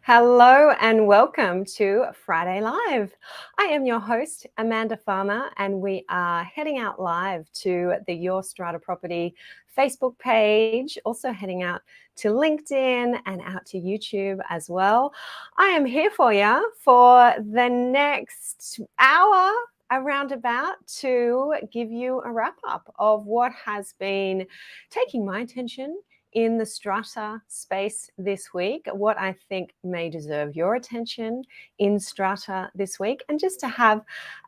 Hello and welcome to Friday Live. I am your host, Amanda Farmer, and we are heading out live to the Your Strata Property Facebook page, also heading out to LinkedIn and out to YouTube as well. I am here for you for the next hour around about to give you a wrap up of what has been taking my attention in the Strata space this week, what I think may deserve your attention in Strata this week, and just to have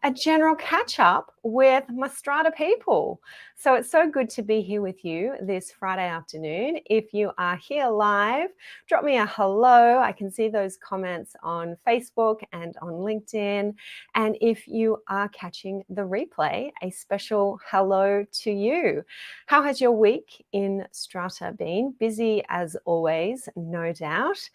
a general catch up with my Strata people. So it's so good to be here with you this Friday afternoon. If you are here live, drop me a hello. I can see those comments on Facebook and on LinkedIn. And if you are catching the replay, a special hello to you. How has your week in Strata been? Busy as always, no doubt.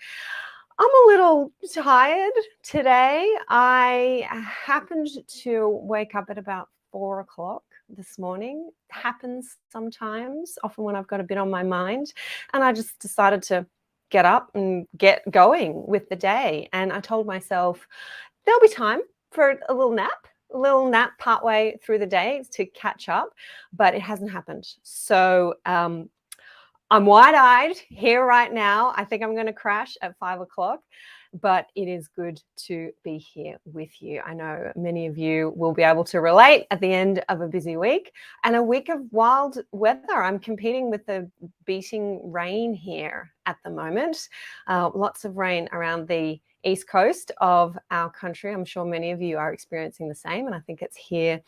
I'm a little tired today. I happened to wake up at about 4 o'clock this morning. It happens sometimes, often when I've got a bit on my mind, and I just decided to get up and get going with the day. And I told myself there'll be time for a little nap partway through the day to catch up, but it hasn't happened. So I'm wide-eyed here right now. I think I'm going to crash at 5 o'clock, but it is good to be here with you. I know many of you will be able to relate at the end of a busy week and a week of wild weather. I'm competing with the beating rain here at the moment. Lots of rain around the east coast of our country. I'm sure many of you are experiencing the same, and I think it's here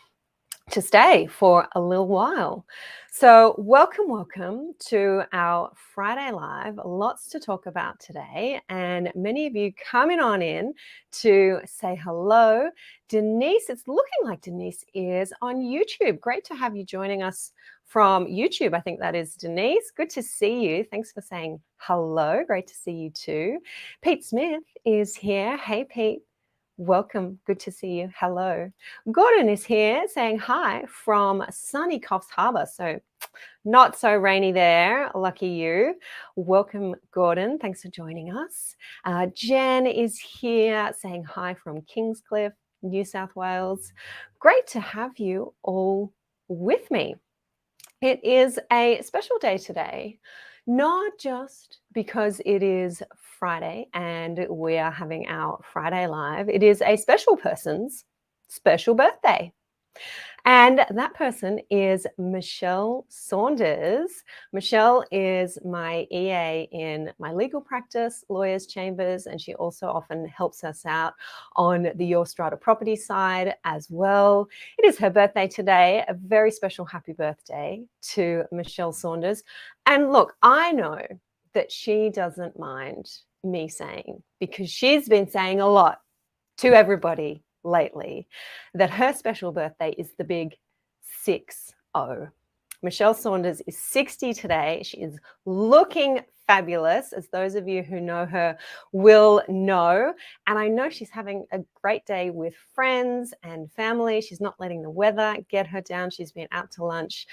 to stay for a little while. So welcome to our Friday Live. Lots to talk about today, and many of you coming on in to say hello. Denise, it's looking like Denise is on YouTube. Great to have you joining us from YouTube. I think that is Denise. Good to see you. Thanks for saying hello. Great to see you too. Pete Smith is here. Hey, Pete. Welcome. Good to see you. Hello. Gordon is here saying hi from sunny Coffs Harbour. So not so rainy there. Lucky you. Welcome, Gordon. Thanks for joining us. Jen is here saying hi from Kingscliff, New South Wales. Great to have you all with me. It is a special day today, not just because it is Friday and we are having our Friday Live. It is a special person's special birthday. And that person is Michelle Saunders. Michelle is my EA in my legal practice, lawyers' chambers, and she also often helps us out on the Your Strata property side as well. It is her birthday today. A very special happy birthday to Michelle Saunders. And look, I know that she doesn't mind me saying, because she's been saying a lot to everybody lately, that her special birthday is the big 6-0. Michelle Saunders is 60 today. She is looking fabulous, as those of you who know her will know. And I know she's having a great day with friends and family. She's not letting the weather get her down. She's been out to lunch.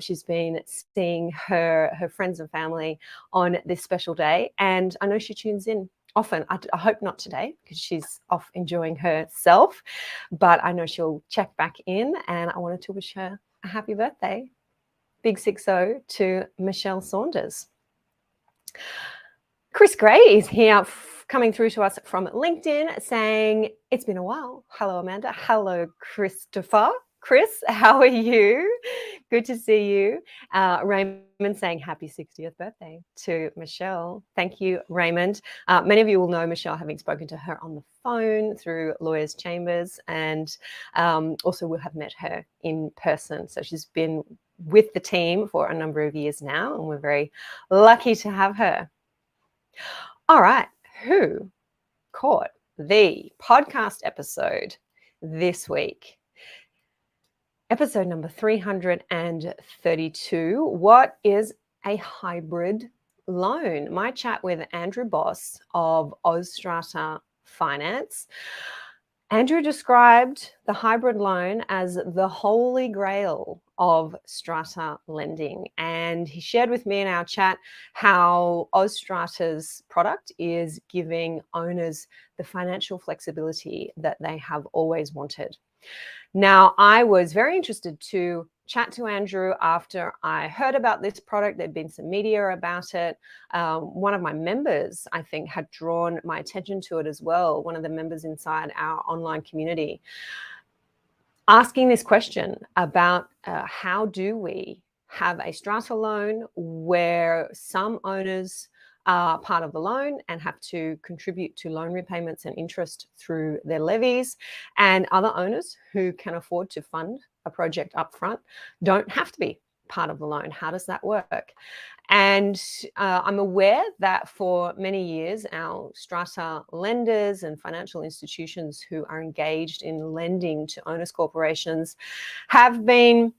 She's been seeing her friends and family on this special day. And I know she tunes in often. I hope not today because she's off enjoying herself, but I know she'll check back in, and I wanted to wish her a happy birthday. Big 6-0 to Michelle Saunders. Chris Gray is here coming through to us from LinkedIn saying, it's been a while. Hello, Amanda. Hello, Christopher. Chris, how are you? Good to see you. Raymond saying happy 60th birthday to Michelle. Thank you, Raymond. Many of you will know Michelle, having spoken to her on the phone through Lawyers' Chambers, and also will have met her in person. So she's been with the team for a number of years now, and we're very lucky to have her. All right, who caught the podcast episode this week? Episode number 332, what is a hybrid loan? My chat with Andrew Boss of Strata Finance. Andrew described the hybrid loan as the holy grail of strata lending. And he shared with me in our chat how Strata's product is giving owners the financial flexibility that they have always wanted. Now, I was very interested to chat to Andrew after I heard about this product. There'd been some media about it. One of my members, I think, had drawn my attention to it as well, one of the members inside our online community, asking this question about how do we have a strata loan where some owners are part of the loan and have to contribute to loan repayments and interest through their levies, and other owners who can afford to fund a project upfront don't have to be part of the loan. How does that work? And I'm aware that for many years, our strata lenders and financial institutions who are engaged in lending to owners corporations have been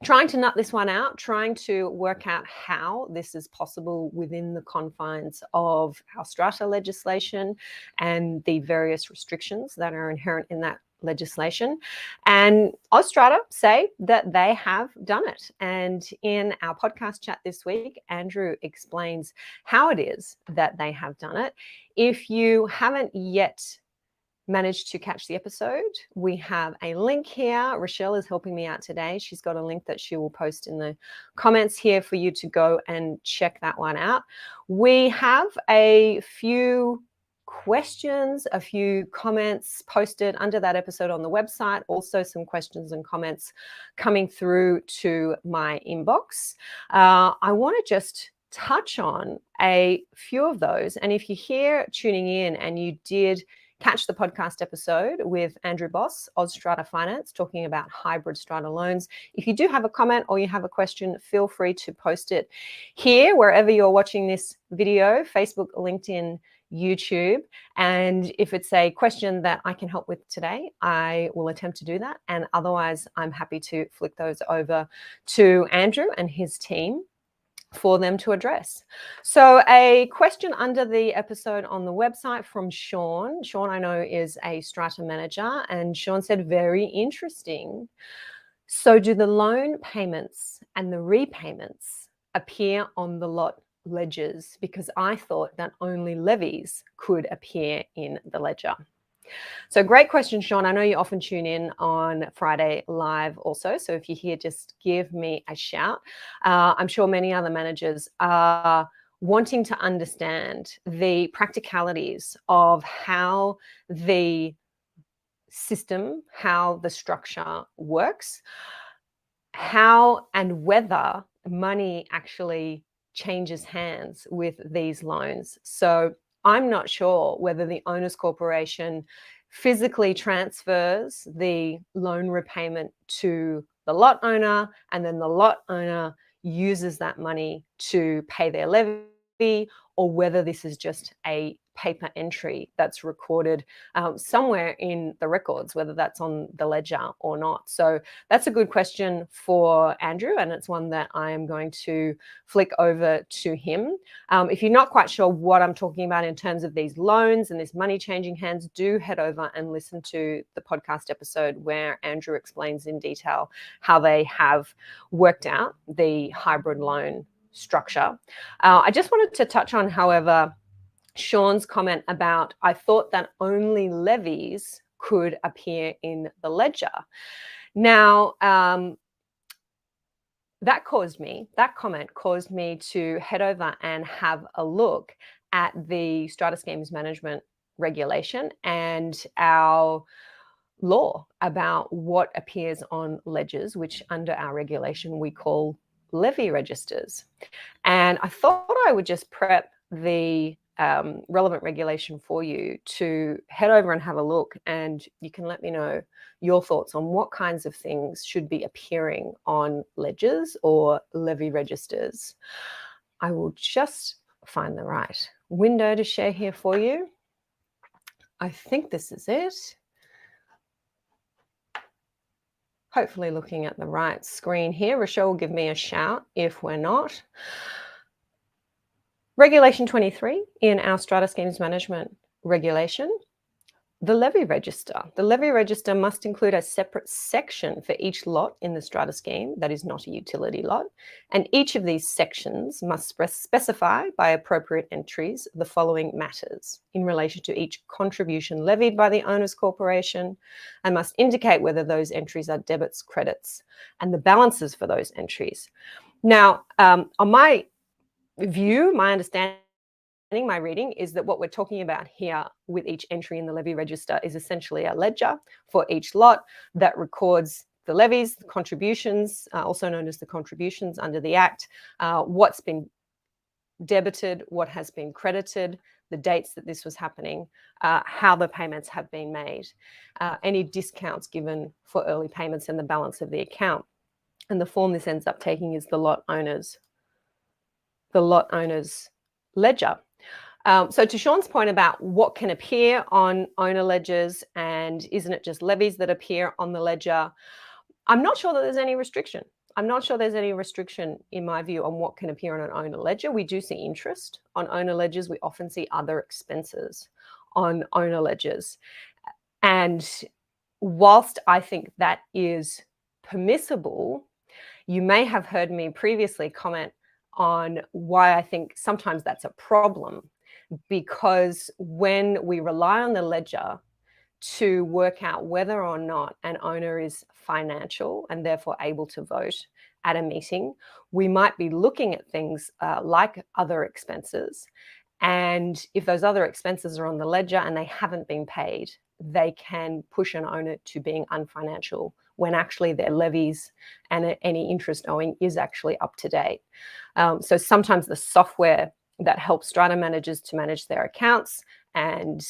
trying to nut this one out, trying to work out how this is possible within the confines of our strata legislation and the various restrictions that are inherent in that legislation. And Strata say that they have done it. And in our podcast chat this week, Andrew explains how it is that they have done it. If you haven't yet managed to catch the episode, we have a link here. Rochelle is helping me out today. She's got a link that she will post in the comments here for you to go and check that one out. We have a few questions, a few comments posted under that episode on the website, also some questions and comments coming through to my inbox. I want to just touch on a few of those. And if you're here tuning in and you did catch the podcast episode with Andrew Boss, Strata Finance, talking about hybrid strata loans. If you do have a comment or you have a question, feel free to post it here, wherever you're watching this video, Facebook, LinkedIn, YouTube. And if it's a question that I can help with today, I will attempt to do that. And otherwise, I'm happy to flick those over to Andrew and his team for them to address. So a question under the episode on the website from Sean. Sean, I know, is a strata manager, and Sean said, very interesting. So do the loan payments and the repayments appear on the lot ledgers? Because I thought that only levies could appear in the ledger. So great question, Sean. I know you often tune in on Friday Live also. So if you're here, just give me a shout. I'm sure many other managers are wanting to understand the practicalities of how the system, how the structure works, how and whether money actually changes hands with these loans. So I'm not sure whether the owner's corporation physically transfers the loan repayment to the lot owner, and then the lot owner uses that money to pay their levy, or whether this is just a paper entry that's recorded somewhere in the records, whether that's on the ledger or not. So that's a good question for Andrew, and it's one that I am going to flick over to him. If you're not quite sure what I'm talking about in terms of these loans and this money changing hands, do head over and listen to the podcast episode where Andrew explains in detail how they have worked out the hybrid loan structure. I just wanted to touch on, however, Sean's comment about, I thought that only levies could appear in the ledger. Now, that comment caused me to head over and have a look at the Strata Schemes Management regulation and our law about what appears on ledgers, which under our regulation we call levy registers. And I thought I would just prep the relevant regulation for you to head over and have a look, and you can let me know your thoughts on what kinds of things should be appearing on ledgers or levy registers. I will just find the right window to share here for you. I think this is it. Hopefully looking at the right screen here. Rochelle will give me a shout if we're not. Regulation 23 in our Strata Schemes Management regulation The levy register. The levy register must include a separate section for each lot in the strata scheme that is not a utility lot, and each of these sections must specify by appropriate entries the following matters in relation to each contribution levied by the owners corporation, and must indicate whether those entries are debits, credits, and the balances for those entries. Now, on my view, my understanding, my reading is that what we're talking about here with each entry in the levy register is essentially a ledger for each lot that records the levies, the contributions, also known as the contributions under the Act, what's been debited, what has been credited, the dates that this was happening, how the payments have been made, any discounts given for early payments and the balance of the account. And the form this ends up taking is the lot owner's ledger. So to Sean's point about what can appear on owner ledgers and isn't it just levies that appear on the ledger, I'm not sure that there's any restriction. I'm not sure there's any restriction, in my view, on what can appear on an owner ledger. We do see interest on owner ledgers. We often see other expenses on owner ledgers. And whilst I think that is permissible, you may have heard me previously comment on why I think sometimes that's a problem, because when we rely on the ledger to work out whether or not an owner is financial and therefore able to vote at a meeting, we might be looking at things like other expenses. And if those other expenses are on the ledger and they haven't been paid, they can push an owner to being unfinancial when actually their levies and any interest owing is actually up to date. So sometimes the software that helps strata managers to manage their accounts and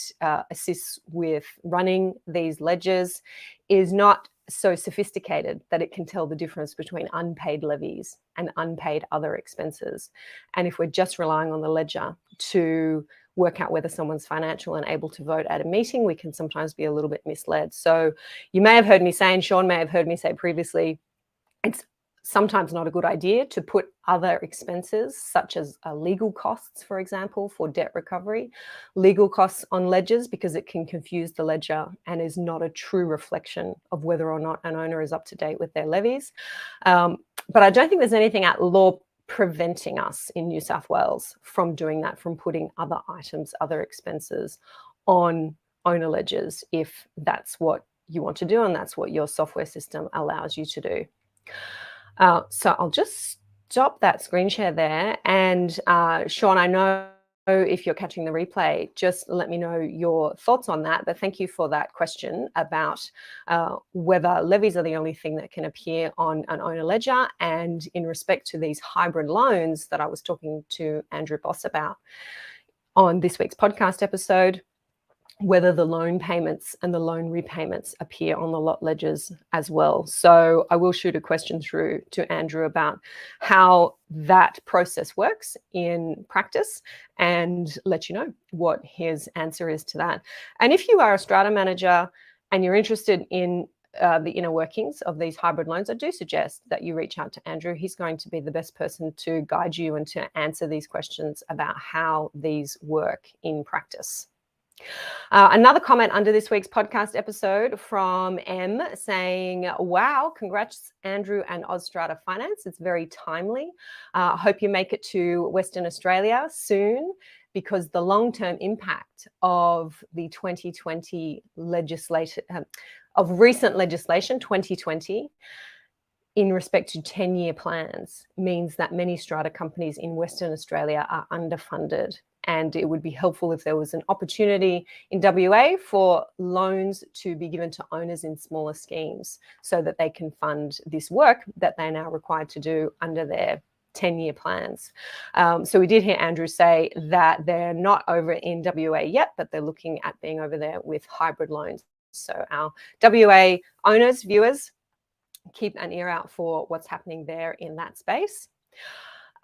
assists with running these ledgers is not so sophisticated that it can tell the difference between unpaid levies and unpaid other expenses. And if we're just relying on the ledger to work out whether someone's financial and able to vote at a meeting, we can sometimes be a little bit misled. So you may have heard me say, and Sean may have heard me say previously, it's sometimes not a good idea to put other expenses, such as legal costs, for example, for debt recovery, legal costs on ledgers, because it can confuse the ledger and is not a true reflection of whether or not an owner is up to date with their levies. But I don't think there's anything at law preventing us in New South Wales from doing that, from putting other items, other expenses on owner ledgers, if that's what you want to do and that's what your software system allows you to do. So I'll just stop that screen share there. And Sean, I know if you're catching the replay, just let me know your thoughts on that. But thank you for that question about whether levies are the only thing that can appear on an owner ledger. And in respect to these hybrid loans that I was talking to Andrew Boss about on this week's podcast episode, whether the loan payments and the loan repayments appear on the lot ledgers as well. So I will shoot a question through to Andrew about how that process works in practice and let you know what his answer is to that. And if you are a strata manager and you're interested in the inner workings of these hybrid loans, I do suggest that you reach out to Andrew. He's going to be the best person to guide you and to answer these questions about how these work in practice. Another comment under this week's podcast episode from M saying, wow, congrats, Andrew and Strata Finance. It's very timely. I hope you make it to Western Australia soon, because the long-term impact of the 2020 recent legislation, 2020, in respect to 10-year plans, means that many strata companies in Western Australia are underfunded. And it would be helpful if there was an opportunity in WA for loans to be given to owners in smaller schemes so that they can fund this work that they're now required to do under their 10-year plans. So we did hear Andrew say that they're not over in WA yet, but they're looking at being over there with hybrid loans. So our WA owners, viewers, keep an ear out for what's happening there in that space.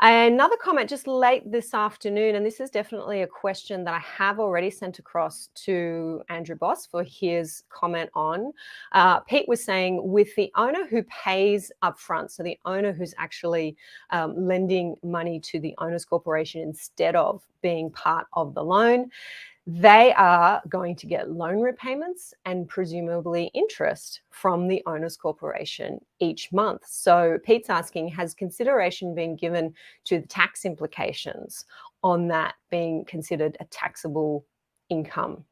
Another comment just late this afternoon, and this is definitely a question that I have already sent across to Andrew Boss for his comment on. Pete was saying, with the owner who pays upfront, so the owner who's actually lending money to the owners corporation instead of being part of the loan, they are going to get loan repayments and presumably interest from the owner's corporation each month. So Pete's asking, has consideration been given to the tax implications on that being considered a taxable income?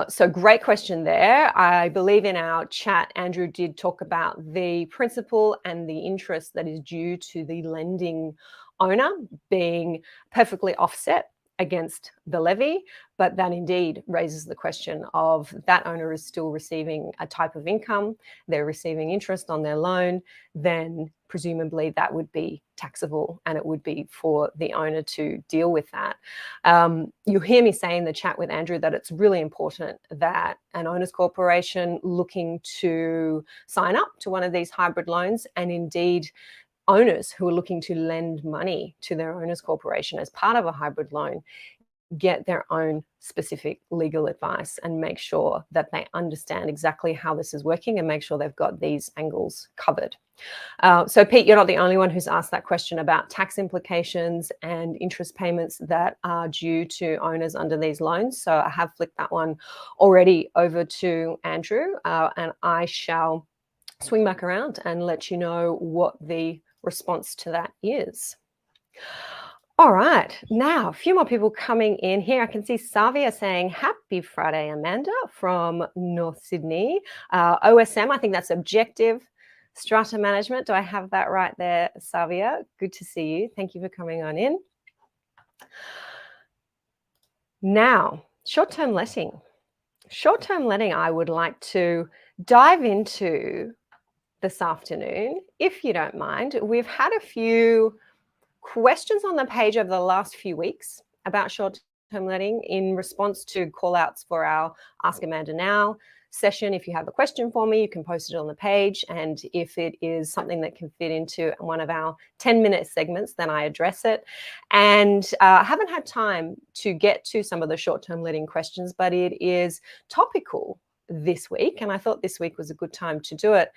So great question there. I believe in our chat, Andrew did talk about the principal and the interest that is due to the lending owner being perfectly offset against the levy, but that indeed raises the question of that owner is still receiving a type of income, they're receiving interest on their loan, then presumably that would be taxable and it would be for the owner to deal with that. You hear me say in the chat with Andrew that it's really important that an owner's corporation looking to sign up to one of these hybrid loans, and indeed owners who are looking to lend money to their owner's corporation as part of a hybrid loan, get their own specific legal advice and make sure that they understand exactly how this is working and make sure they've got these angles covered. So Pete, you're not the only one who's asked that question about tax implications and interest payments that are due to owners under these loans. So I have flicked that one already over to Andrew, and I shall swing back around and let you know what the response to that is. All right, now a few more people coming in here. I can see Savia saying, happy Friday, Amanda, from North Sydney. OSM, I think that's objective strata management. Do I have that right there, Savia? Good to see you. Thank you for coming on in. Now, short-term letting. Short-term letting I would like to dive into this afternoon, if you don't mind. We've had a few questions on the page over the last few weeks about short-term letting in response to call-outs for our Ask Amanda Now session. If you have a question for me, you can post it on the page, and if it is something that can fit into one of our 10-minute segments, then I address it. And I haven't had time to get to some of the short-term letting questions, but it is topical this week, and I thought this week was a good time to do it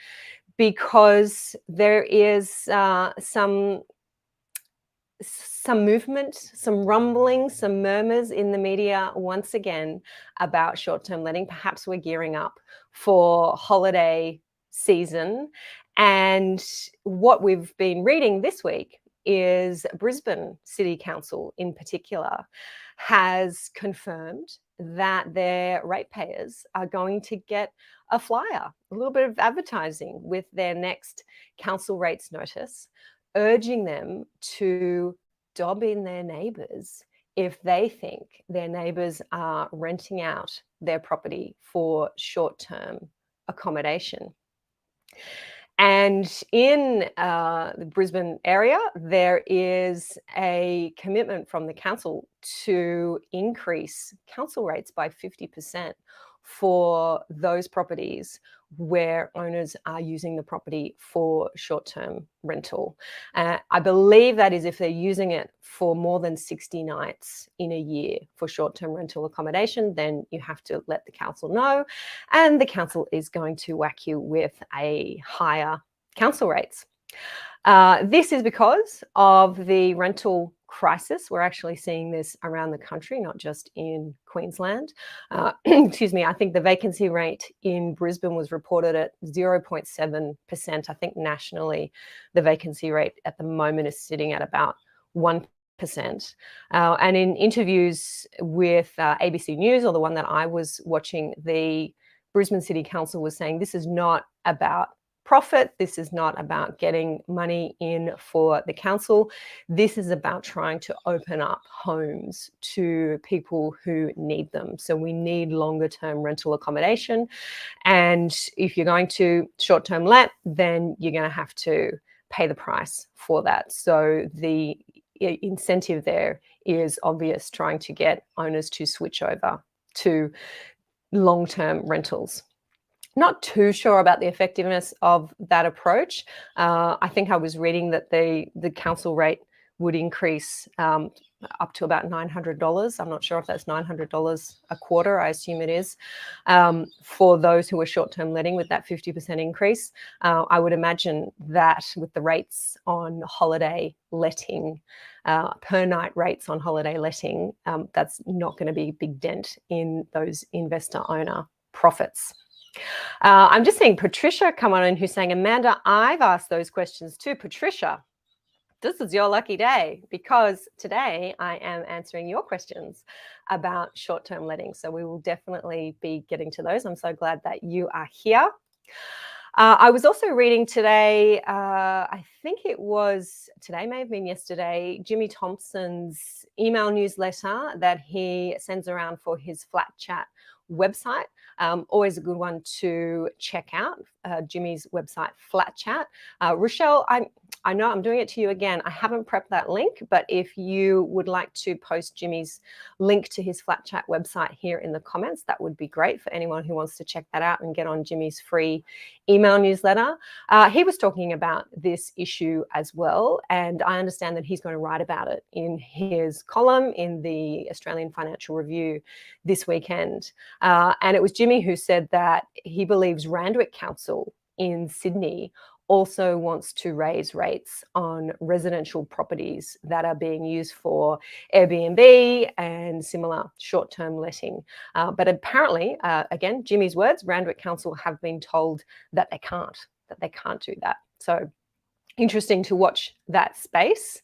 because there is some movement, some rumblings, some murmurs in the media once again about short-term letting. Perhaps we're gearing up for holiday season. And what we've been reading this week is Brisbane City Council in particular has confirmed that their ratepayers are going to get a flyer, a little bit of advertising with their next council rates notice, urging them to dob in their neighbours if they think their neighbours are renting out their property for short-term accommodation. And in the Brisbane area, there is a commitment from the council to increase council rates by 50% for those properties where owners are using the property for short-term rental. I believe that is if they're using it for more than 60 nights in a year for short-term rental accommodation, then you have to let the council know, and the council is going to whack you with a higher council rates. This is because of the rental crisis. We're actually seeing this around the country, not just in Queensland. Excuse me, I think the vacancy rate in Brisbane was reported at 0.7%. I think nationally, the vacancy rate at the moment is sitting at about 1%. And in interviews with ABC News, or the one that I was watching, the Brisbane City Council was saying this is not about profit. This is not about getting money in for the council. This is about trying to open up homes to people who need them. So we need longer term rental accommodation. And if you're going to short-term let, then you're going to have to pay the price for that. So the incentive there is obvious, trying to get owners to switch over to long-term rentals. Not too sure about the effectiveness of that approach. I think I was reading that the council rate would increase up to about $900. I'm not sure if that's $900 a quarter. I assume it is, for those who are short-term letting with that 50% increase. I would imagine that with the rates on holiday letting, per night rates on holiday letting, that's not going to be a big dent in those investor owner profits. I'm just seeing Patricia come on in, who's saying, Amanda, I've asked those questions too. Patricia, this is your lucky day, because today I am answering your questions about short-term letting. So we will definitely be getting to those. I'm so glad that you are here. I was also reading today, I think it was today, may have been yesterday, Jimmy Thompson's email newsletter that he sends around for his Flat Chat website. Always a good one to check out, Jimmy's website, Flat Chat. Rochelle, I know I'm doing it to you again. I haven't prepped that link, but if you would like to post Jimmy's link to his Flat Chat website here in the comments, that would be great for anyone who wants to check that out and get on Jimmy's free email newsletter. He was talking about this issue as well, and I understand that he's going to write about it in his column in the Australian Financial Review this weekend. And it was Jimmy who said that he believes Randwick Council in Sydney also wants to raise rates on residential properties that are being used for Airbnb and similar short-term letting. But apparently, again, Jimmy's words, Randwick Council have been told that they can't do that. So interesting to watch that space.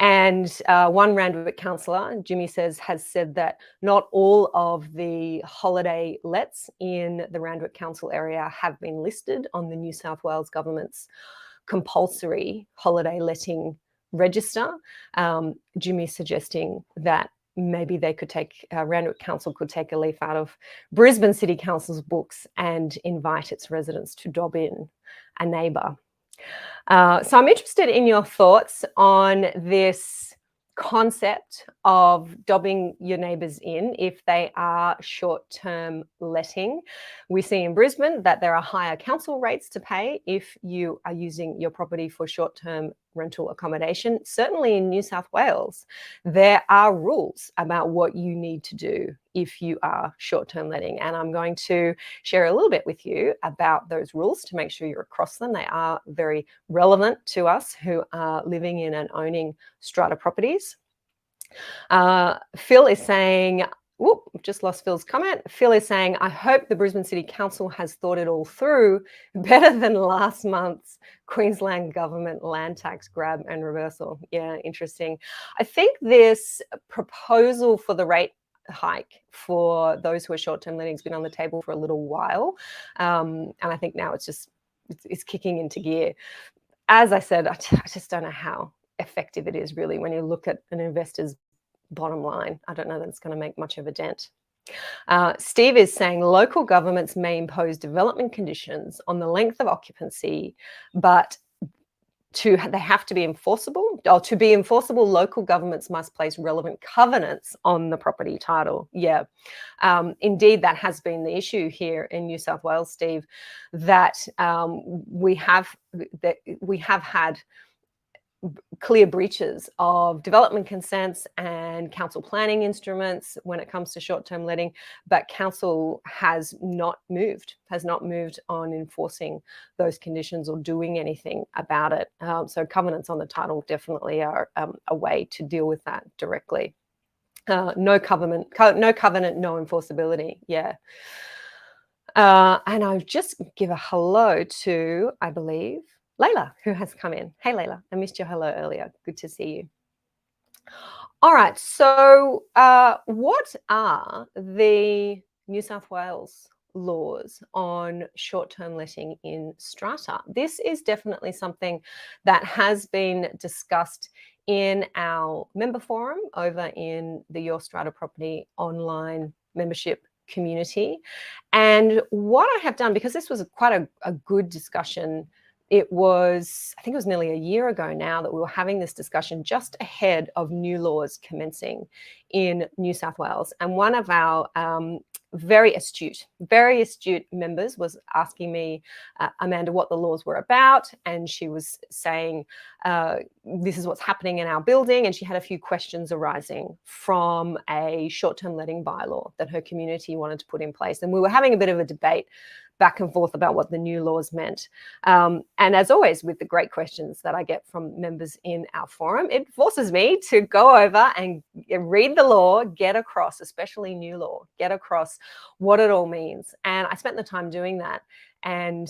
And one Randwick councillor, Jimmy says, has said that not all of the holiday lets in the Randwick Council area have been listed on the New South Wales government's compulsory holiday letting register. Jimmy's suggesting that maybe they could take, Randwick Council could take a leaf out of Brisbane City Council's books and invite its residents to dob in a neighbour. So I'm interested in your thoughts on this concept of dobbing your neighbours in if they are short-term letting. We see in Brisbane that there are higher council rates to pay if you are using your property for short-term rental accommodation. Certainly in New South Wales, there are rules about what you need to do if you are short-term letting. And I'm going to share a little bit with you about those rules to make sure you're across them. They are very relevant to us who are living in and owning strata properties. Phil is saying, whoop, just lost Phil's comment. Phil is saying, I hope the Brisbane City Council has thought it all through better than last month's Queensland government land tax grab and reversal. Yeah, interesting. I think this proposal for the rate hike for those who are short-term letting has been on the table for a little while. And I think now it's kicking into gear. As I said, I just don't know how effective it is really when you look at an investor's bottom line. I don't know that it's going to make much of a dent. Steve is saying local governments may impose development conditions on the length of occupancy, but they have to be enforceable. Or to be enforceable, local governments must place relevant covenants on the property title. Yeah, indeed, that has been the issue here in New South Wales, Steve, that we have had clear breaches of development consents and council planning instruments when it comes to short-term letting, but council has not moved on enforcing those conditions or doing anything about it. So covenants on the title definitely are a way to deal with that directly. No covenant, no enforceability. Yeah. And I'll just give a hello to, I believe, Layla, who has come in. Hey, Layla, I missed your hello earlier. Good to see you. All right, so what are the New South Wales laws on short-term letting in strata? This is definitely something that has been discussed in our member forum over in the Your Strata Property online membership community. And what I have done, because this was quite a good discussion, I think it was nearly a year ago now that we were having this discussion just ahead of new laws commencing in New South Wales. And one of our very astute members was asking me, Amanda, what the laws were about. And she was saying, this is what's happening in our building. And she had a few questions arising from a short-term letting bylaw that her community wanted to put in place. And we were having a bit of a debate back and forth about what the new laws meant. And as always, with the great questions that I get from members in our forum, it forces me to go over and read the law, get across, especially new law, get across what it all means. And I spent the time doing that and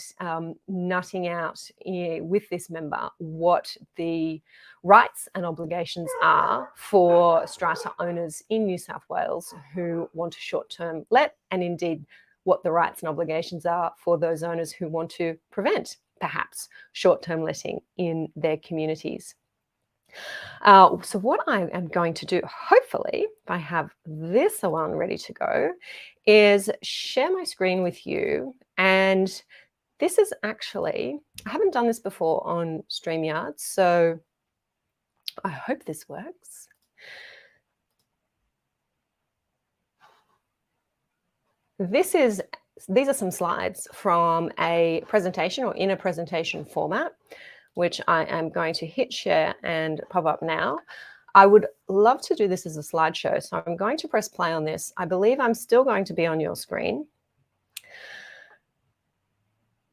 nutting out with this member what the rights and obligations are for strata owners in New South Wales who want to short-term let, and indeed what the rights and obligations are for those owners who want to prevent perhaps short-term letting in their communities. So what I am going to do, hopefully, if I have this one ready to go, is share my screen with you. And this is actually, I haven't done this before on StreamYard, so I hope this works. These are some slides from a presentation, or in a presentation format, which I am going to hit share and pop up now. I would love to do this as a slideshow, so I'm going to press play on this. I believe I'm still going to be on your screen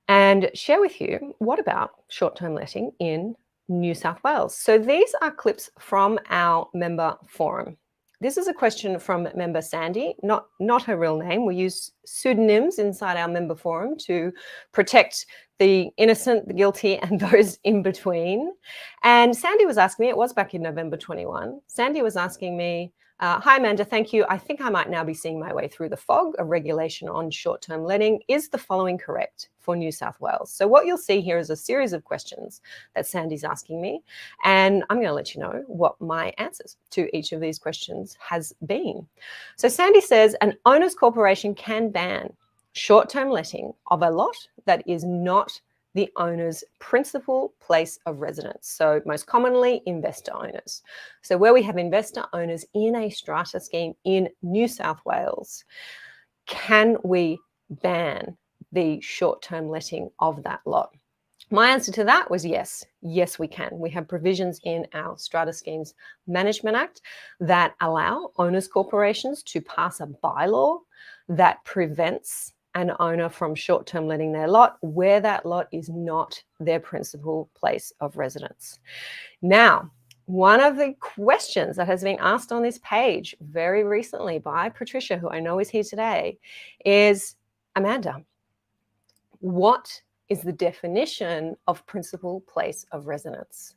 and share with you what about short-term letting in New South Wales. So these are clips from our member forum. This is a question from member Sandy, not her real name. We use pseudonyms inside our member forum to protect the innocent, the guilty, and those in between. And Sandy was asking me, it was back in November 21, Sandy was asking me, hi Amanda, thank you. I think I might now be seeing my way through the fog of regulation on short-term letting. Is the following correct for New South Wales? So what you'll see here is a series of questions that Sandy's asking me, and I'm going to let you know what my answers to each of these questions has been. So Sandy says an owner's corporation can ban short-term letting of a lot that is not the owner's principal place of residence. So most commonly investor owners. So where we have investor owners in a strata scheme in New South Wales, can we ban the short-term letting of that lot? My answer to that was yes. Yes, we can. We have provisions in our Strata Schemes Management Act that allow owners corporations to pass a bylaw that prevents an owner from short-term letting their lot where that lot is not their principal place of residence. Now, one of the questions that has been asked on this page very recently by Patricia, who I know is here today, is, Amanda, what is the definition of principal place of residence?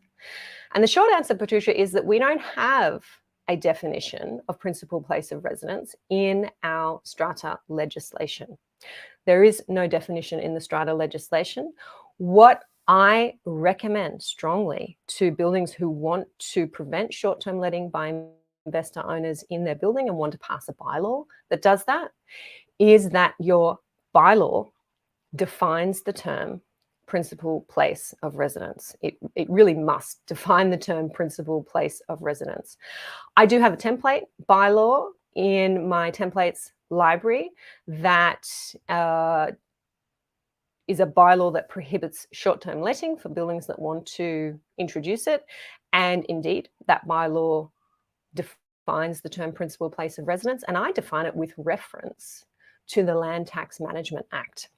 And the short answer, Patricia, is that we don't have a definition of principal place of residence in our strata legislation. There is no definition in the strata legislation. What I recommend strongly to buildings who want to prevent short-term letting by investor owners in their building and want to pass a bylaw that does that is that your bylaw defines the term principal place of residence. It really must define the term principal place of residence. I do have a template bylaw in my templates library that is a bylaw that prohibits short-term letting for buildings that want to introduce it. And indeed, that bylaw defines the term principal place of residence, and I define it with reference to the Land Tax Management Act.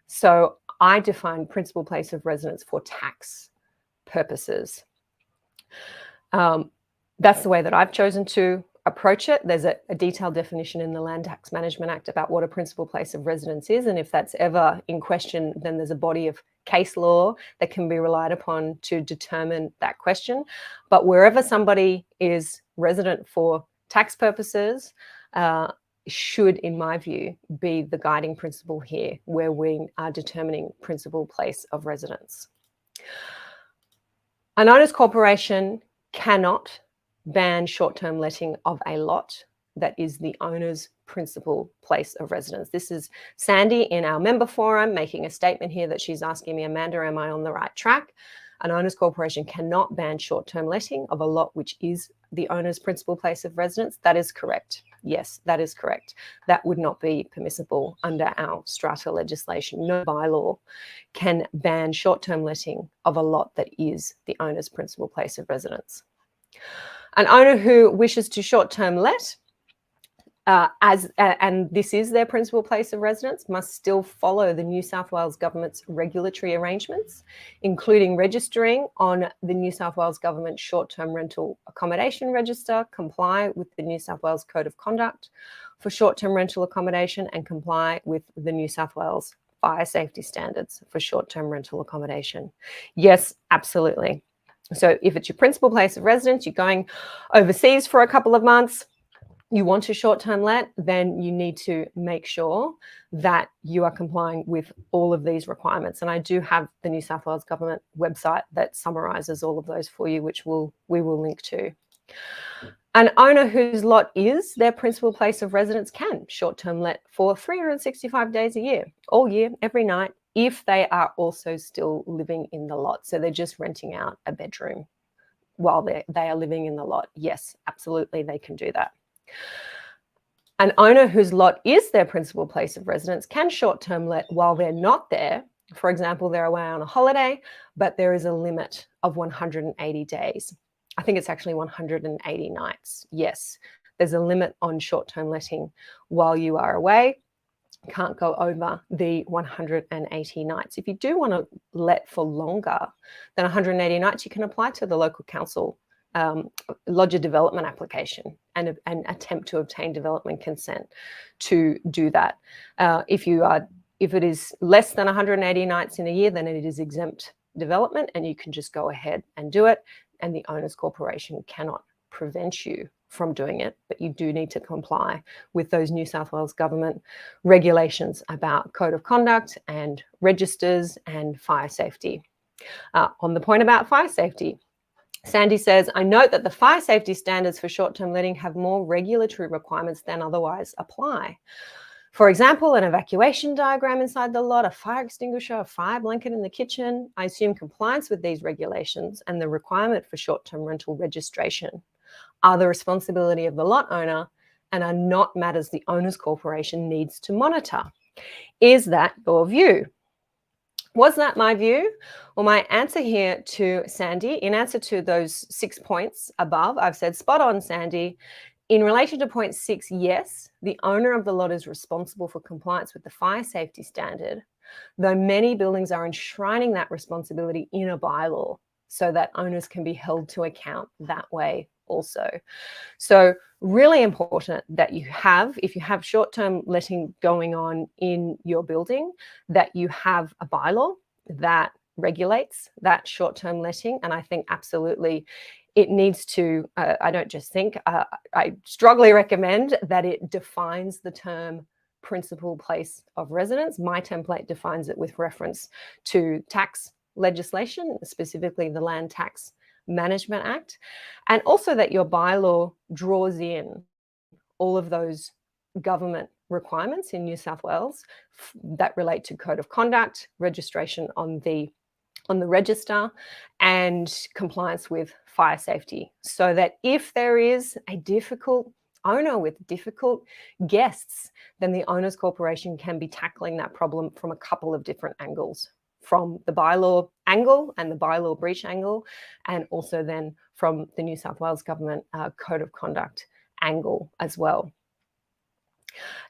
So I define principal place of residence for tax purposes. That's the way that I've chosen to approach it. There's a detailed definition in the Land Tax Management Act about what a principal place of residence is. And if that's ever in question, then there's a body of case law that can be relied upon to determine that question. But wherever somebody is resident for tax purposes, should, in my view, be the guiding principle here, where we are determining principal place of residence. An owner's corporation cannot ban short-term letting of a lot that is the owner's principal place of residence. This is Sandy in our member forum making a statement here that she's asking me, Amanda, am I on the right track? An owner's corporation cannot ban short-term letting of a lot which is the owner's principal place of residence. That is correct. Yes, that is correct. That would not be permissible under our strata legislation. No bylaw can ban short-term letting of a lot that is the owner's principal place of residence. An owner who wishes to short-term let and this is their principal place of residence, must still follow the New South Wales Government's regulatory arrangements, including registering on the New South Wales Government Short-Term Rental Accommodation Register, comply with the New South Wales Code of Conduct for short-term rental accommodation, and comply with the New South Wales Fire Safety Standards for short-term rental accommodation. Yes, absolutely. So if it's your principal place of residence, you're going overseas for a couple of months, you want a short-term let, then you need to make sure that you are complying with all of these requirements. And I do have the New South Wales Government website that summarises all of those for you, which we will link to. An owner whose lot is their principal place of residence can short-term let for 365 days a year, all year, every night, if they are also still living in the lot. So they're just renting out a bedroom while they are living in the lot. Yes, absolutely, they can do that. An owner whose lot is their principal place of residence can short-term let while they're not there. For example, they're away on a holiday, but there is a limit of 180 days. I think it's actually 180 nights. Yes, there's a limit on short-term letting while you are away. Can't go over the 180 nights. If you do want to let for longer than 180 nights, you can apply to the local council, lodge a development application and attempt to obtain development consent to do that. If it is less than 180 nights in a year, then it is exempt development and you can just go ahead and do it, and the owner's corporation cannot prevent you from doing it, but you do need to comply with those New South Wales Government regulations about code of conduct and registers and fire safety. On the point about fire safety, Sandy says, I note that the fire safety standards for short-term letting have more regulatory requirements than otherwise apply. For example, an evacuation diagram inside the lot, a fire extinguisher, a fire blanket in the kitchen. I assume compliance with these regulations and the requirement for short-term rental registration are the responsibility of the lot owner and are not matters the owner's corporation needs to monitor. Is that your view? Was that my view? Well, my answer here to Sandy, in answer to those 6 points above, I've said spot on, Sandy. In relation to point 6, yes, the owner of the lot is responsible for compliance with the fire safety standard, though many buildings are enshrining that responsibility in a bylaw so that owners can be held to account that way also. So really important that you have, if you have short-term letting going on in your building, that you have a bylaw that regulates that short-term letting. And I think absolutely it needs to, I don't just think, I strongly recommend that it defines the term principal place of residence. My template defines it with reference to tax legislation, specifically the Land Tax Management Act, and also that your bylaw draws in all of those government requirements in New South Wales that relate to code of conduct, registration on the register, and compliance with fire safety, so that if there is a difficult owner with difficult guests, then the owner's corporation can be tackling that problem from a couple of different angles, from the bylaw angle and the bylaw breach angle, and also then from the New South Wales Government Code of Conduct angle as well.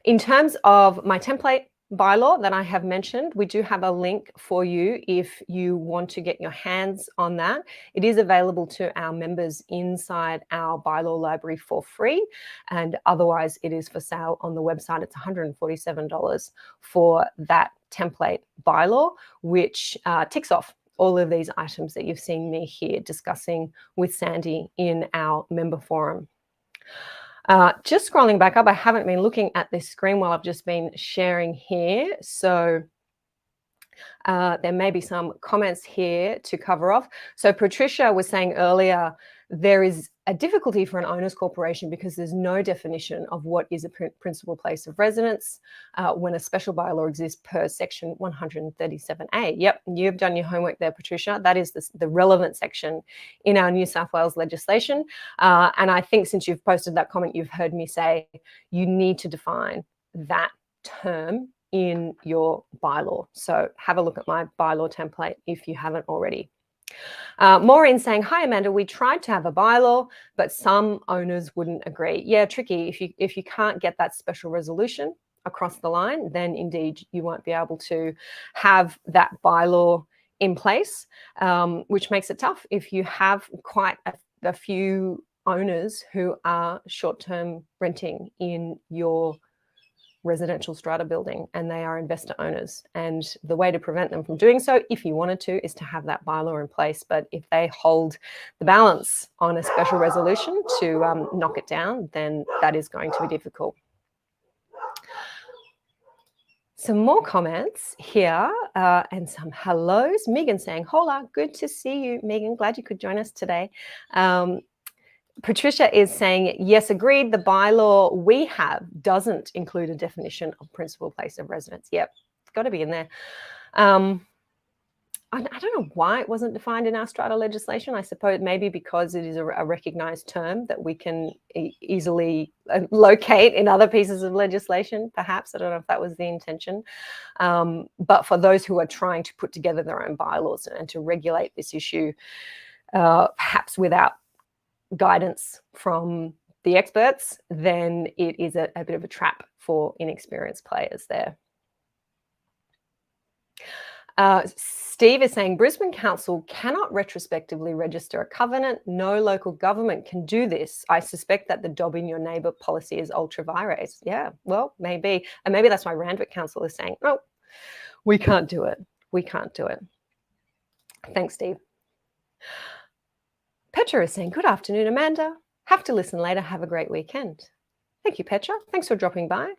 In terms of my template bylaw that I have mentioned, we do have a link for you if you want to get your hands on that. It is available to our members inside our bylaw library for free, and otherwise it is for sale on the website. It's $147 for that template bylaw, which ticks off all of these items that you've seen me here discussing with Sandy in our member forum. Just scrolling back up, I haven't been looking at this screen while I've just been sharing here. So There may be some comments here to cover off. So Patricia was saying earlier, there is a difficulty for an owner's corporation because there's no definition of what is a principal place of residence when a special bylaw exists per section 137A. Yep, you've done your homework there, Patricia. That is the relevant section in our New South Wales legislation. And I think since you've posted that comment, you've heard me say you need to define that term in your bylaw. So have a look at my bylaw template if you haven't already. Maureen saying, hi, Amanda, we tried to have a bylaw, but some owners wouldn't agree. Yeah, tricky. If you can't get that special resolution across the line, then indeed you won't be able to have that bylaw in place, which makes it tough if you have quite a few owners who are short-term renting in your residential strata building and they are investor owners. And the way to prevent them from doing so, if you wanted to, is to have that bylaw in place. But if they hold the balance on a special resolution to knock it down, then that is going to be difficult. Some more comments here and some hellos. Megan saying, hola, good to see you, Megan. Glad you could join us today. Patricia is saying, yes, agreed. The bylaw we have doesn't include a definition of principal place of residence. Yep, it's got to be in there. I don't know why it wasn't defined in our strata legislation. I suppose maybe because it is a recognised term that we can easily locate in other pieces of legislation, perhaps. I don't know if that was the intention. But for those who are trying to put together their own bylaws and to regulate this issue, perhaps without guidance from the experts, then it is a bit of a trap for inexperienced players there. Steve is saying Brisbane Council cannot retrospectively register a covenant. No local government can do this. I suspect that the dob in your neighbour policy is ultra vires. Yeah, well, maybe. And maybe that's why Randwick Council is saying, no, we can't do it. We can't do it. Thanks, Steve. Petra is saying, good afternoon, Amanda. Have to listen later. Have a great weekend. Thank you, Petra. Thanks for dropping by.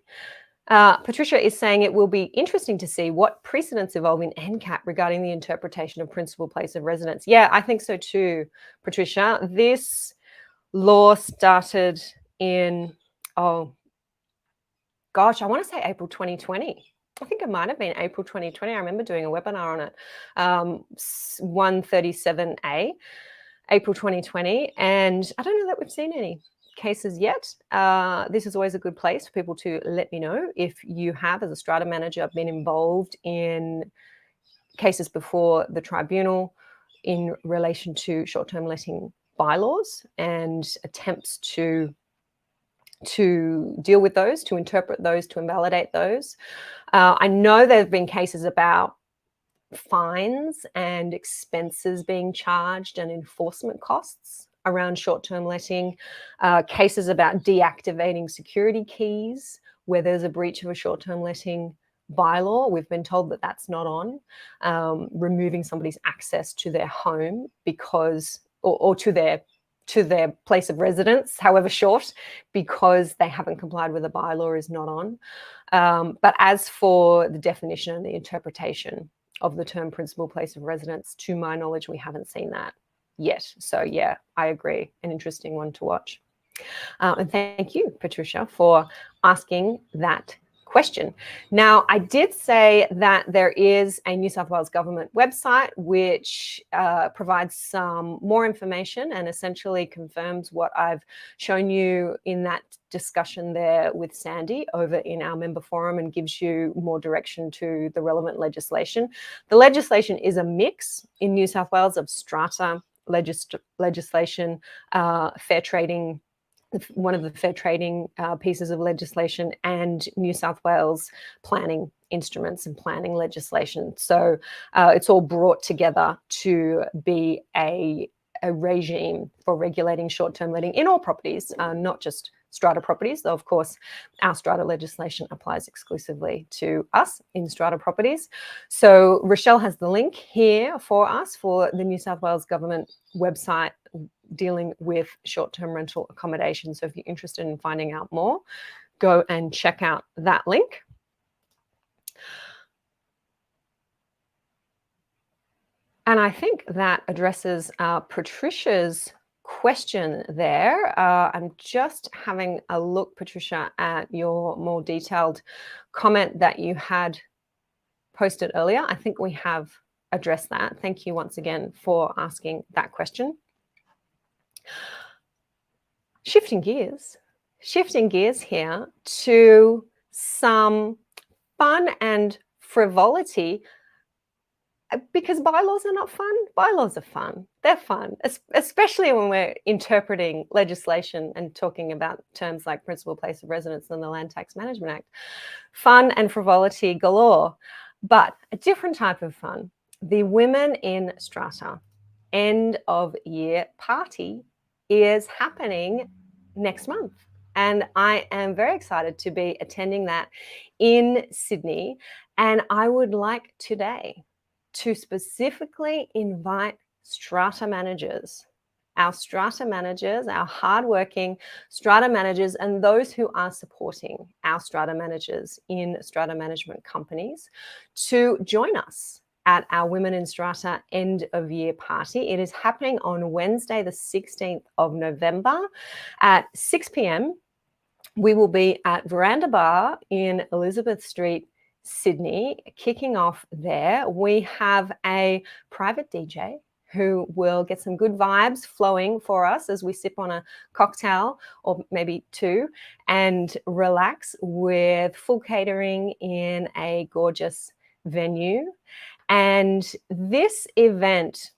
Patricia is saying it will be interesting to see what precedents evolve in NCAP regarding the interpretation of principal place of residence. Yeah, I think so too, Patricia. This law started in, oh, gosh, I want to say April 2020. I think it might have been April 2020. I remember doing a webinar on it, 137A. April 2020, and I don't know that we've seen any cases yet. This is always a good place for people to let me know if you have, as a strata manager, been involved in cases before the tribunal in relation to short-term letting bylaws and attempts to deal with those, to interpret those, to invalidate those. I know there have been cases about fines and expenses being charged and enforcement costs around short-term letting, cases about deactivating security keys where there's a breach of a short-term letting bylaw. We've been told that that's not on, removing somebody's access to their home because, or to their place of residence, however short, because they haven't complied with a bylaw is not on. But as for the definition and the interpretation of the term principal place of residence, to my knowledge, we haven't seen that yet. So yeah, I agree. An interesting one to watch. And thank you, Patricia, for asking that question. Now, I did say that there is a New South Wales government website which provides some more information and essentially confirms what I've shown you in that discussion there with Sandy over in our member forum and gives you more direction to the relevant legislation. The legislation is a mix in New South Wales of strata legislation, fair trading, one of the fair trading pieces of legislation, and New South Wales planning instruments and planning legislation. So it's all brought together to be a regime for regulating short-term letting in all properties, not just strata properties, though of course our strata legislation applies exclusively to us in strata properties. So Rochelle has the link here for us for the New South Wales government website dealing with short-term rental accommodation. So if you're interested in finding out more, go and check out that link. And I think that addresses Patricia's question there. I'm just having a look, Patricia, at your more detailed comment that you had posted earlier. I think we have addressed that. Thank you once again for asking that question. Shifting gears here to some fun and frivolity, because bylaws are not fun. Bylaws are fun. They're fun, especially when we're interpreting legislation and talking about terms like principal place of residence and the Land Tax Management Act. Fun and frivolity galore, but a different type of fun. The Women in Strata end of year party is happening next month. And I am very excited to be attending that in Sydney. And I would like today to specifically invite strata managers, our hardworking strata managers, and those who are supporting our strata managers in strata management companies to join us at our Women in Strata end of year party. It is happening on Wednesday, the 16th of November at 6 p.m. We will be at Veranda Bar in Elizabeth Street, Sydney, kicking off there. We have a private DJ who will get some good vibes flowing for us as we sip on a cocktail or maybe two and relax with full catering in a gorgeous venue. And this event,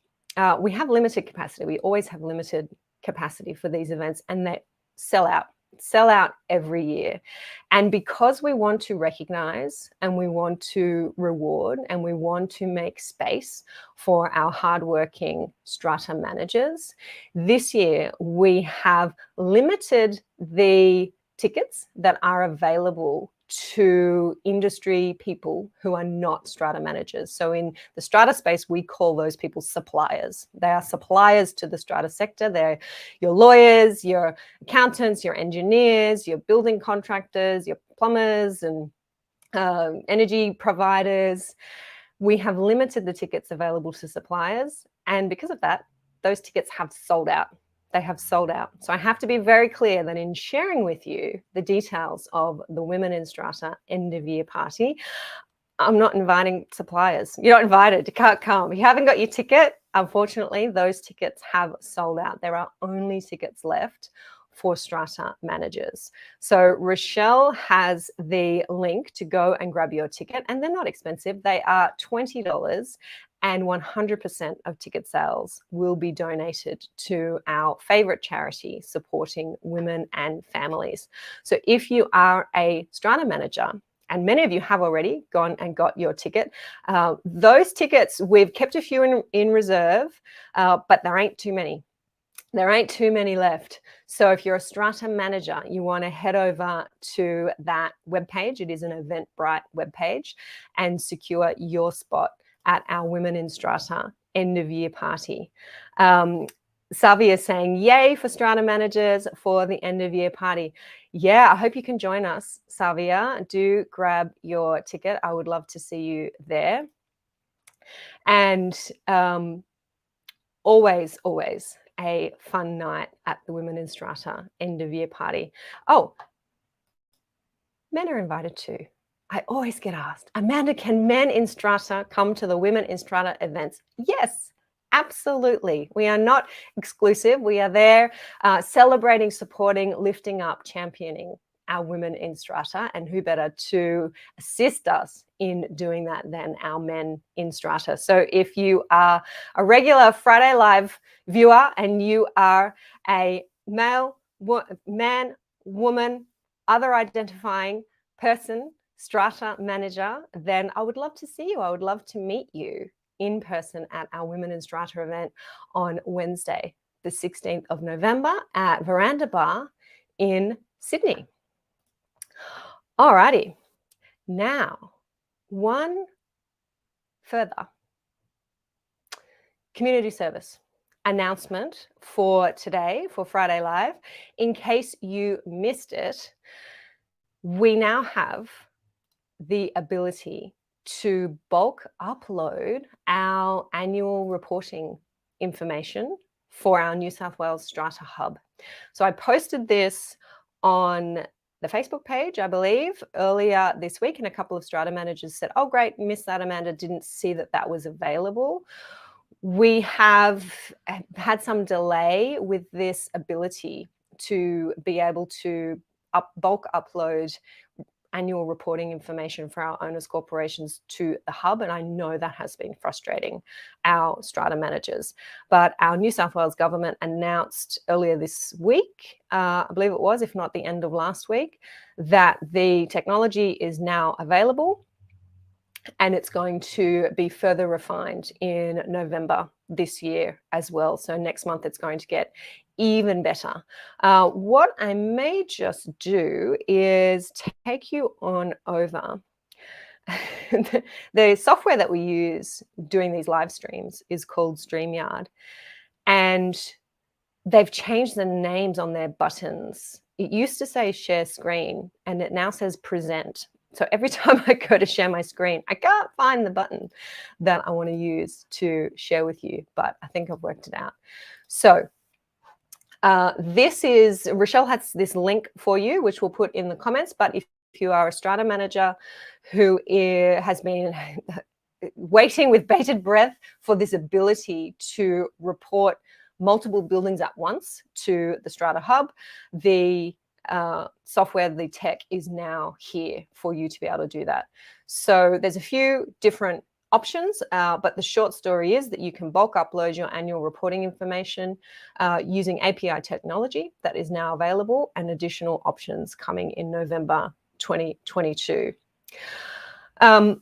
we have limited capacity. We always have limited capacity for these events, and they sell out every year. And because we want to recognize and we want to reward and we want to make space for our hardworking strata managers, this year we have limited the tickets that are available to industry people who are not strata managers. So in the strata space, we call those people suppliers. They are suppliers to the strata sector. They're your lawyers, your accountants, your engineers, your building contractors, your plumbers, and energy providers. We have limited the tickets available to suppliers. And because of that, those tickets have sold out. They have sold out. So I have to be very clear that in sharing with you the details of the Women in Strata end of year party, I'm not inviting suppliers. You're not invited. You can't come. If you haven't got your ticket, unfortunately, those tickets have sold out. There are only tickets left for strata managers. So Rochelle has the link to go and grab your ticket, and they're not expensive. They are $20, and 100% of ticket sales will be donated to our favorite charity supporting women and families. So if you are a strata manager, and many of you have already gone and got your ticket, those tickets, we've kept a few in reserve, but there ain't too many. There ain't too many left. So if you're a strata manager, you want to head over to that webpage. It is an Eventbrite webpage, and secure your spot at our Women in Strata end of year party. Savi is saying, yay for strata managers for the end of year party. Yeah, I hope you can join us, Savia. Do grab your ticket. I would love to see you there. And always a fun night at the Women in Strata end of year party. Oh, men are invited too. I always get asked, Amanda, can men in Strata come to the Women in Strata events? Yes, absolutely. We are not exclusive. We are there celebrating, supporting, lifting up, championing our women in Strata, and who better to assist us in doing that than our men in Strata. So if you are a regular Friday Live viewer and you are a male, man, woman, other identifying person, strata manager, then I would love to see you. I would love to meet you in person at our Women in Strata event on Wednesday, the 16th of November at Veranda Bar in Sydney. Alrighty, now one further community service announcement for today, for Friday Live. In case you missed it, we now have the ability to bulk upload our annual reporting information for our New South Wales Strata Hub. So I posted this on the Facebook page, I believe, earlier this week, and a couple of Strata managers said, "Oh, great, missed that, Amanda, didn't see that that was available." We have had some delay with this ability to be able to bulk upload annual reporting information for our owners corporations to the hub, and I know that has been frustrating our Strata managers. But our New South Wales government announced earlier this week, I believe it was, if not the end of last week, that the technology is now available and it's going to be further refined in November this year as well. So next month it's going to get even better. What I may just do is take you on over. The software that we use doing these live streams is called StreamYard, and they've changed the names on their buttons. It used to say share screen and it now says present. So every time I go to share my screen, I can't find the button that I want to use to share with you, but I think I've worked it out. So this is, Rochelle has this link for you, which we'll put in the comments, but if you are a Strata manager who has been waiting with bated breath for this ability to report multiple buildings at once to the Strata Hub, the software, the tech is now here for you to be able to do that. So there's a few different options, but the short story is that you can bulk upload your annual reporting information using API technology that is now available, and additional options coming in November 2022. Have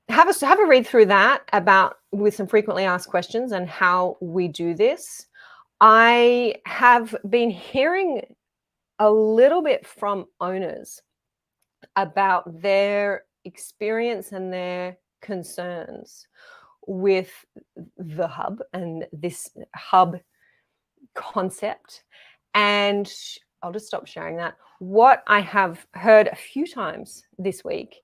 a read through that with some frequently asked questions and how we do this. I have been hearing a little bit from owners about their experience and their concerns with the hub and this hub concept. And I'll just stop sharing that. What I have heard a few times this week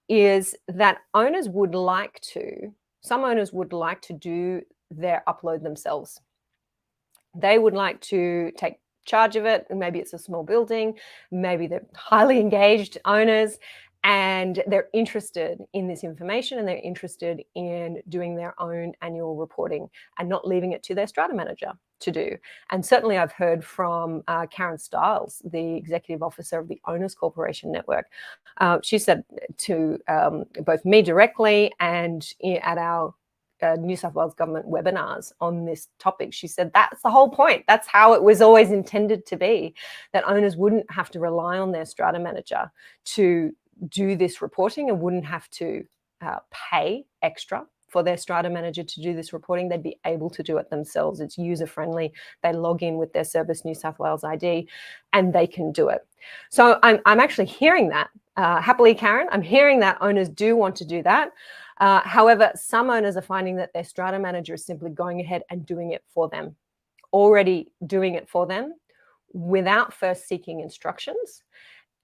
is that some owners would like to do their upload themselves. They would like to take charge of it. Maybe it's a small building, maybe they're highly engaged owners, and they're interested in this information and they're interested in doing their own annual reporting and not leaving it to their Strata manager to do. And certainly I've heard from Karen Stiles, the executive officer of the Owners Corporation Network. She said to both me directly and at our New South Wales government webinars on this topic, she said that's the whole point. That's how it was always intended to be, that owners wouldn't have to rely on their Strata manager to do this reporting and wouldn't have to pay extra for their Strata manager to do this reporting. They'd be able to do it themselves. It's user-friendly. They log in with their Service New South Wales ID and they can do it. So I'm actually hearing that, happily, Karen, I'm hearing that owners do want to do that. However, some owners are finding that their Strata manager is simply going ahead and doing it for them, already doing it for them without first seeking instructions.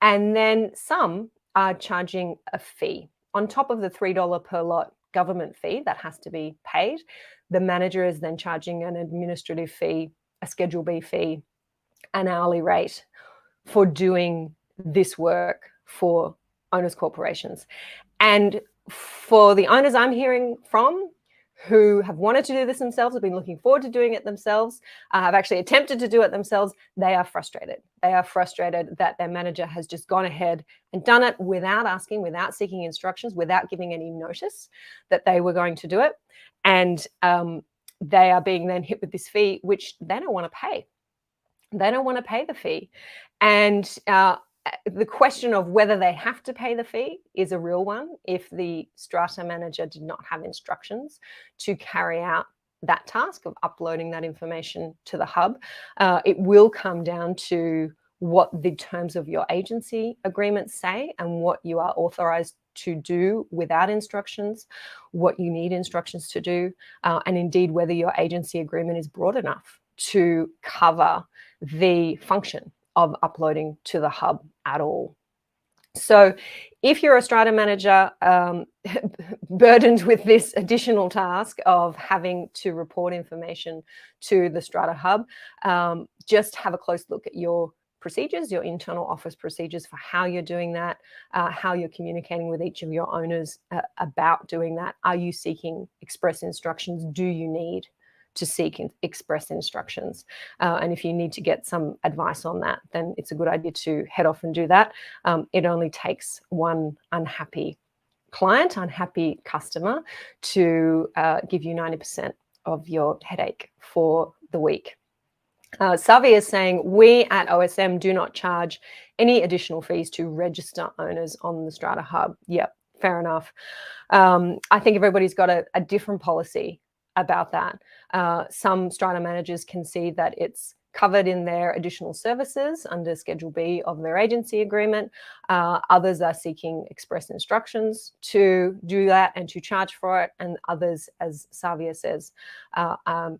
And then some are charging a fee on top of the $3 per lot government fee that has to be paid. The manager is then charging an administrative fee, a Schedule B fee, an hourly rate for doing this work for owners corporations. And for the owners I'm hearing from who have wanted to do this themselves, have been looking forward to doing it themselves, have actually attempted to do it themselves, they are frustrated. They are frustrated that their manager has just gone ahead and done it without asking, without seeking instructions, without giving any notice that they were going to do it. And they are being then hit with this fee, which they don't want to pay. They don't want to pay the fee. And the question of whether they have to pay the fee is a real one if the Strata manager did not have instructions to carry out that task of uploading that information to the hub. It will come down to what the terms of your agency agreement say and what you are authorized to do without instructions, what you need instructions to do, and indeed whether your agency agreement is broad enough to cover the function of uploading to the hub at all. So if you're a Strata manager burdened with this additional task of having to report information to the Strata Hub, just have a close look at your procedures, your internal office procedures for how you're doing that, how you're communicating with each of your owners about doing that. Are you seeking express instructions? Do you need to seek express instructions? And if you need to get some advice on that, then it's a good idea to head off and do that. It only takes one unhappy client, unhappy customer to give you 90% of your headache for the week. Savi is saying, we at OSM do not charge any additional fees to register owners on the Strata Hub. Yep, fair enough. I think everybody's got a different policy about that. Some Strata managers can see that it's covered in their additional services under Schedule B of their agency agreement. Others are seeking express instructions to do that and to charge for it. And others, as Savia says, are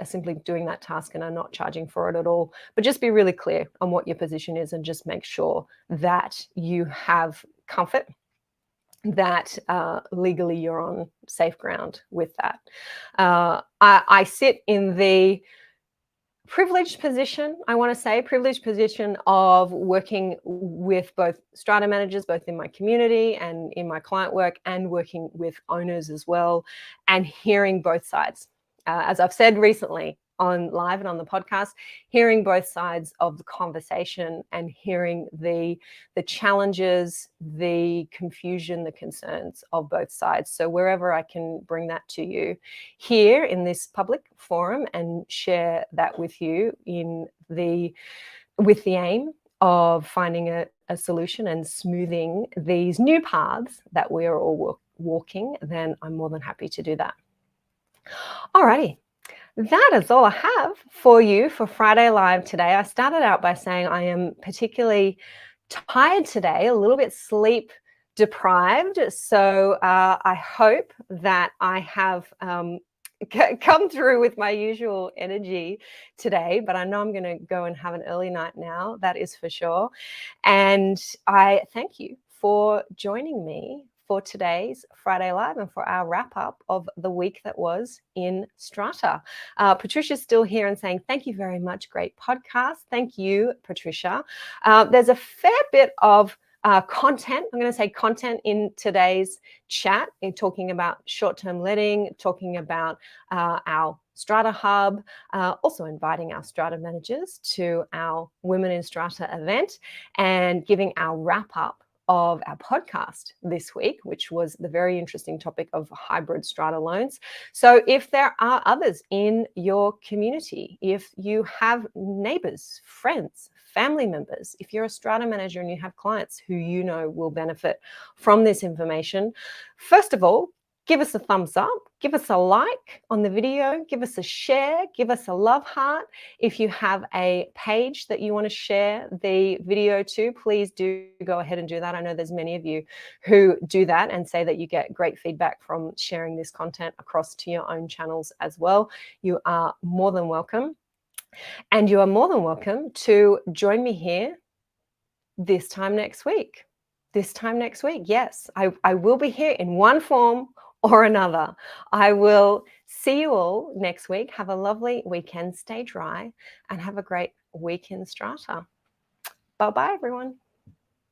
simply doing that task and are not charging for it at all. But just be really clear on what your position is and just make sure that you have comfort that legally you're on safe ground with that. I sit in the privileged position, I want to say, privileged position of working with both Strata managers, both in my community and in my client work, and working with owners as well, and hearing both sides. As I've said recently on live and on the podcast, hearing both sides of the conversation and hearing the challenges, the confusion, the concerns of both sides. So wherever I can bring that to you here in this public forum and share that with you with the aim of finding a solution and smoothing these new paths that we are all walking, then I'm more than happy to do that. Alrighty. That is all I have for you for Friday Live today. I started out by saying I am particularly tired today, a little bit sleep deprived. So I hope that I have come through with my usual energy today, but I know I'm going to go and have an early night now, that is for sure. And I thank you for joining me for today's Friday Live and for our wrap up of the week that was in Strata. Patricia's still here and saying, thank you very much. Great podcast. Thank you, Patricia. There's a fair bit of content, I'm going to say content in today's chat, in talking about short-term letting, talking about our Strata Hub, also inviting our Strata managers to our Women in Strata event and giving our wrap up of our podcast this week, which was the very interesting topic of hybrid strata loans. So if there are others in your community, if you have neighbors, friends, family members, if you're a strata manager and you have clients who you know will benefit from this information, first of all, give us a thumbs up, give us a like on the video, give us a share, give us a love heart. If you have a page that you want to share the video to, please do go ahead and do that. I know there's many of you who do that and say that you get great feedback from sharing this content across to your own channels as well. You are more than welcome. And you are more than welcome to join me here this time next week. This time next week, yes, I will be here in one form or another. I will see you all next week. Have a lovely weekend, stay dry, and have a great week in Strata. Bye-bye, everyone.